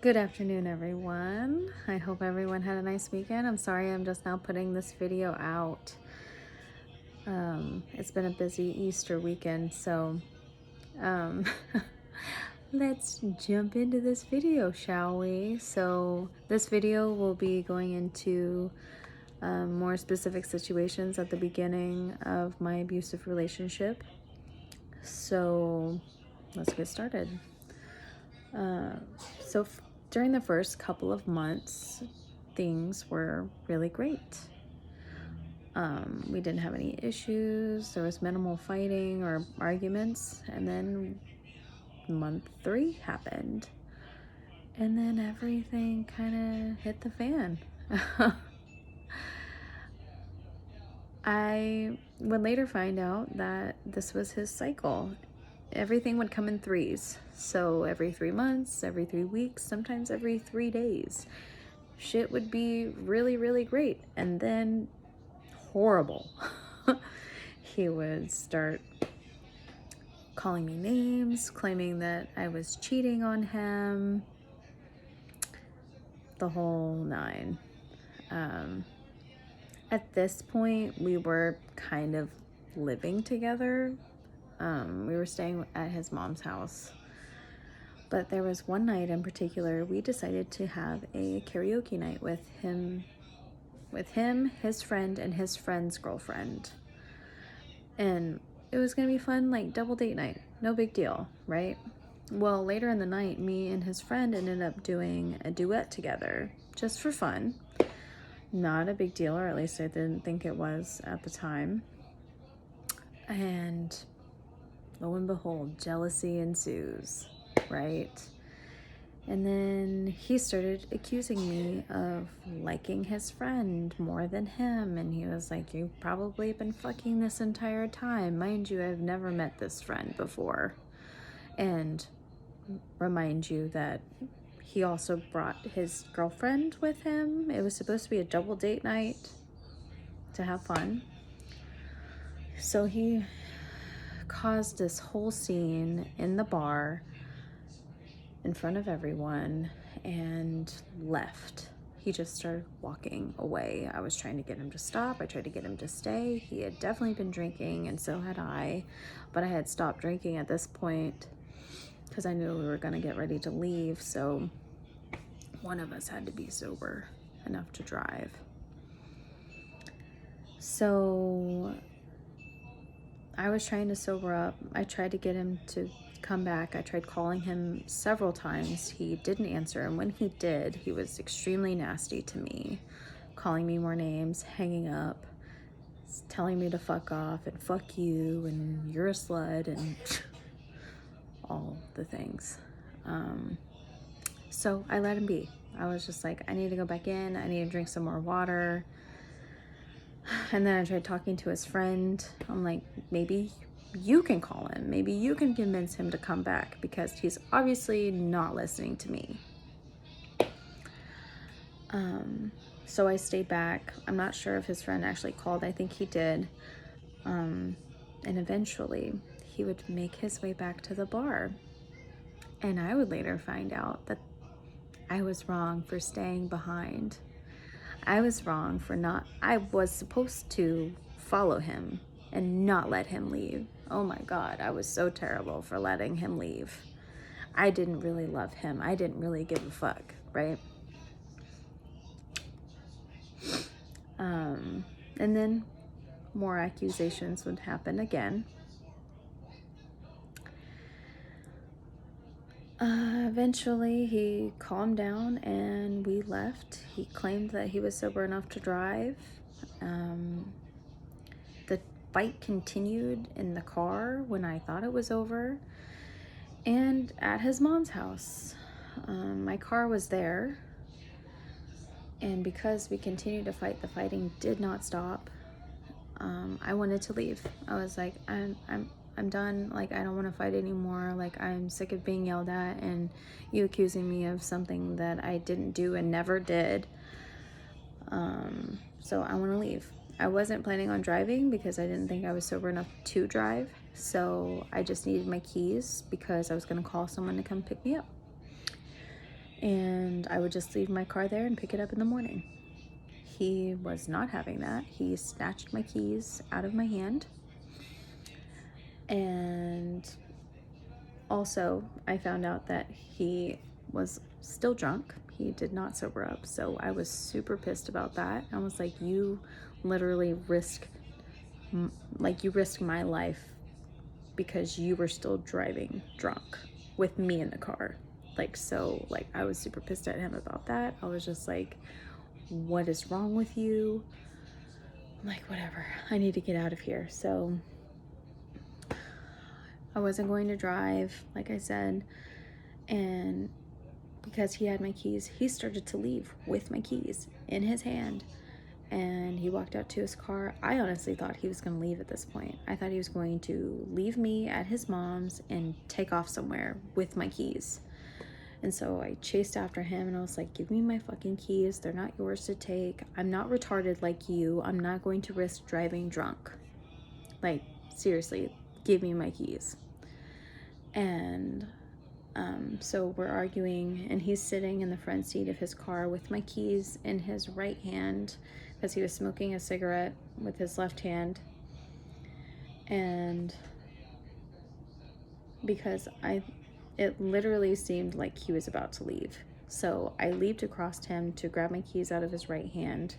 Good afternoon, everyone. I hope everyone had a nice weekend. I'm sorry I'm just now putting this video out. It's been a busy Easter weekend, so um, let's jump into this video, shall we? So this video will be going into more specific situations at the beginning of my abusive relationship. So let's get started. So during the first couple of months, things were really great. We didn't have any issues. There was minimal fighting or arguments. And then month 3 happened. And then everything kind of hit the fan. I would later find out that this was his cycle. Everything would come in threes. So every 3 months, every 3 weeks, sometimes every 3 days. Shit would be really, really great. And then horrible. He would start calling me names, claiming that I was cheating on him. The whole nine. At this point, we were kind of living together. We were staying at his mom's house. But there was one night in particular, we decided to have a karaoke night with him, his friend, and his friend's girlfriend. And it was gonna be fun, like double date night. No big deal, right? Well, later in the night, me and his friend ended up doing a duet together, just for fun. Not a big deal, or at least I didn't think it was at the time. And lo and behold, jealousy ensues, right? And then he started accusing me of liking his friend more than him. And he was like, "You've probably been fucking this entire time. Mind you, I've never met this friend before." And remind you that he also brought his girlfriend with him. It was supposed to be a double date night to have fun. So he caused this whole scene in the bar in front of everyone and left. He just started walking away. I was trying to get him to stop. I tried to get him to stay. He had definitely been drinking, and so had I. But I had stopped drinking at this point because I knew we were going to get ready to leave. So one of us had to be sober enough to drive. So I was trying to sober up. I tried to get him to come back. I tried calling him several times. He didn't answer, and when he did, he was extremely nasty to me, calling me more names, hanging up, telling me to fuck off and fuck you and you're a slut and all the things. So I let him be. I was just like, I need to go back in. I need to drink some more water. And then I tried talking to his friend. I'm like, maybe you can call him. Maybe you can convince him to come back, because he's obviously not listening to me. So I stayed back. I'm not sure if his friend actually called. I think he did. And eventually he would make his way back to the bar. And I would later find out that I was wrong for staying behind. I was wrong for not, I was supposed to follow him and not let him leave. Oh my God, I was so terrible for letting him leave. I didn't really love him. I didn't really give a fuck, right? And then more accusations would happen again. Eventually he calmed down and we left. He claimed that he was sober enough to drive. The fight continued in the car when I thought it was over, and at his mom's house. My car was there, and because we continued to fight, the fighting did not stop. I wanted to leave. I was like, I'm done. Like, I don't want to fight anymore. Like, I'm sick of being yelled at and you accusing me of something that I didn't do and never did. So I want to leave. I wasn't planning on driving because I didn't think I was sober enough to drive. So I just needed my keys because I was going to call someone to come pick me up. and I would just leave my car there and pick it up in the morning. He was not having that. He snatched my keys out of my hand. And also, I found out that he was still drunk. He did not sober up. So I was super pissed about that. I was like, you literally risked my life because you were still driving drunk with me in the car. I was super pissed at him about that. I was just like, what is wrong with you? I'm like, whatever, I need to get out of here. So I wasn't going to drive, like I said, and because he had my keys, he started to leave with my keys in his hand, and he walked out to his car. I honestly thought he was going to leave at this point. I thought he was going to leave me at his mom's and take off somewhere with my keys. And so I chased after him and I was like, give me my fucking keys. They're not yours to take. I'm not retarded like you. I'm not going to risk driving drunk. Like, seriously, give me my keys. And so we're arguing, and he's sitting in the front seat of his car with my keys in his right hand because he was smoking a cigarette with his left hand. And because it literally seemed like he was about to leave. So I leaped across him to grab my keys out of his right hand.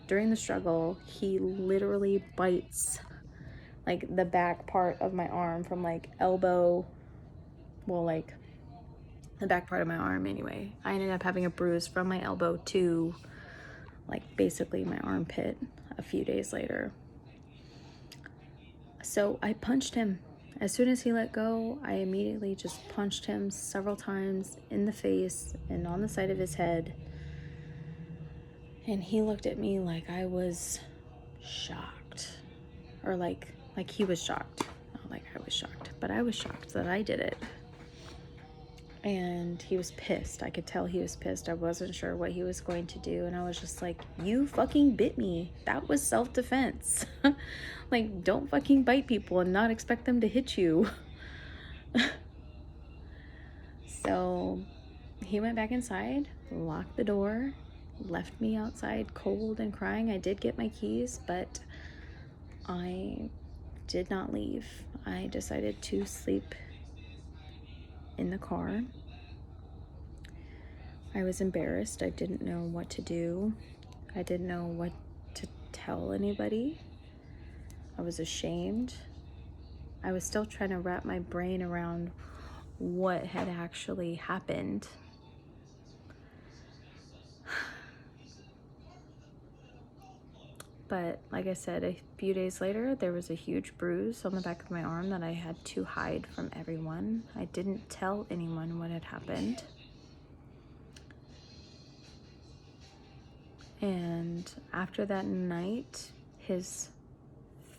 During the struggle, he literally bites like the back part of my arm from like elbow, well, like the back part of my arm anyway. I ended up having a bruise from my elbow to like basically my armpit a few days later. So I punched him. As soon as he let go, I immediately just punched him several times in the face and on the side of his head. And he looked at me like I was shocked. Or like he was shocked. Not like I was shocked, but I was shocked that I did it. And he was pissed. I could tell he was pissed. I wasn't sure what he was going to do. And I was just like, you fucking bit me. That was self-defense. Like, don't fucking bite people and not expect them to hit you. So he went back inside, locked the door, left me outside cold and crying. I did get my keys, but I did not leave. I decided to sleep in the car. I was embarrassed. I didn't know what to do. I didn't know what to tell anybody. I was ashamed. I was still trying to wrap my brain around what had actually happened. But like I said, a few days later, there was a huge bruise on the back of my arm that I had to hide from everyone. I didn't tell anyone what had happened. And after that night, his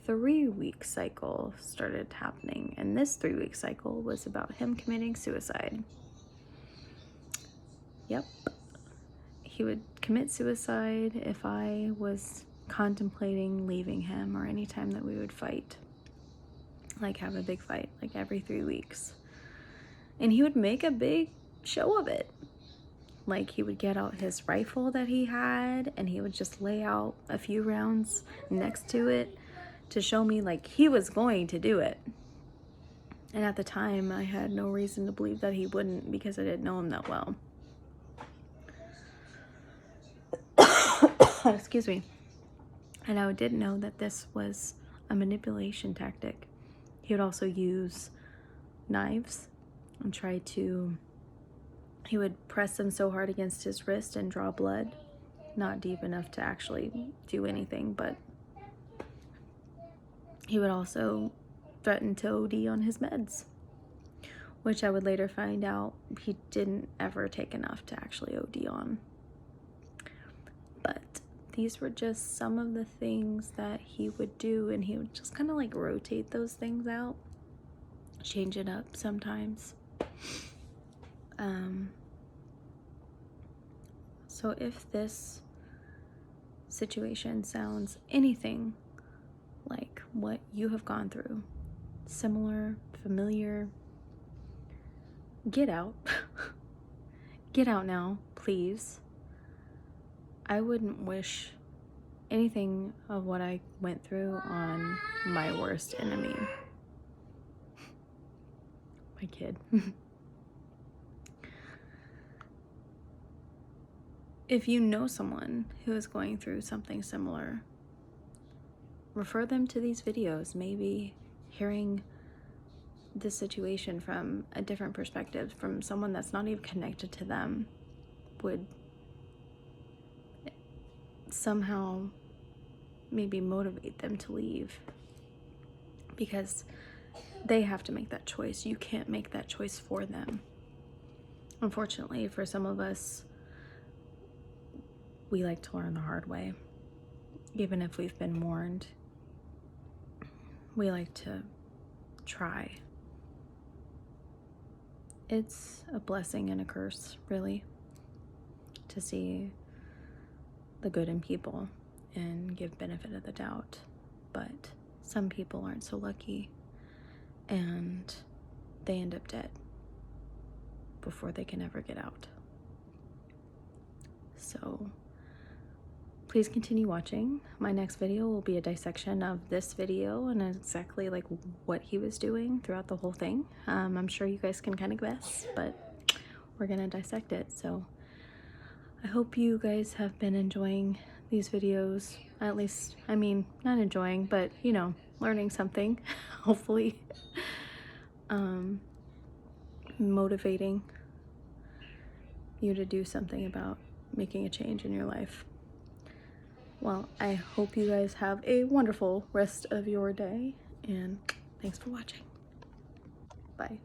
3-week cycle started happening. And this 3-week cycle was about him committing suicide. Yep. He would commit suicide if I was contemplating leaving him or any time that we would fight. Like have a big fight, like every 3 weeks. And he would make a big show of it. Like he would get out his rifle that he had and he would just lay out a few rounds next to it to show me like he was going to do it. And at the time, I had no reason to believe that he wouldn't because I didn't know him that well. Excuse me. And I didn't know that this was a manipulation tactic. He would also use knives and he would press them so hard against his wrist and draw blood. Not deep enough to actually do anything, but he would also threaten to OD on his meds, which I would later find out he didn't ever take enough to actually OD on. But these were just some of the things that he would do, and he would just kind of like rotate those things out, change it up sometimes. So if this situation sounds anything like what you have gone through, similar, familiar, get out. Get out now, please. I wouldn't wish anything of what I went through on my worst enemy. My kid. If you know someone who is going through something similar, refer them to these videos. Maybe hearing this situation from a different perspective, from someone that's not even connected to them, would somehow maybe motivate them to leave, because they have to make that choice. You can't make that choice for them. Unfortunately, for some of us, we like to learn the hard way. Even if we've been warned, we like to try. It's a blessing and a curse, really, to see the good in people and give benefit of the doubt. But some people aren't so lucky, and they end up dead before they can ever get out. So please continue watching. My next video will be a dissection of this video and exactly like what he was doing throughout the whole thing. I'm sure you guys can kind of guess, but we're gonna dissect it. So I hope you guys have been enjoying these videos. At least, I mean, not enjoying, but you know, learning something, hopefully. Motivating you to do something about making a change in your life. Well, I hope you guys have a wonderful rest of your day, and thanks for watching. Bye.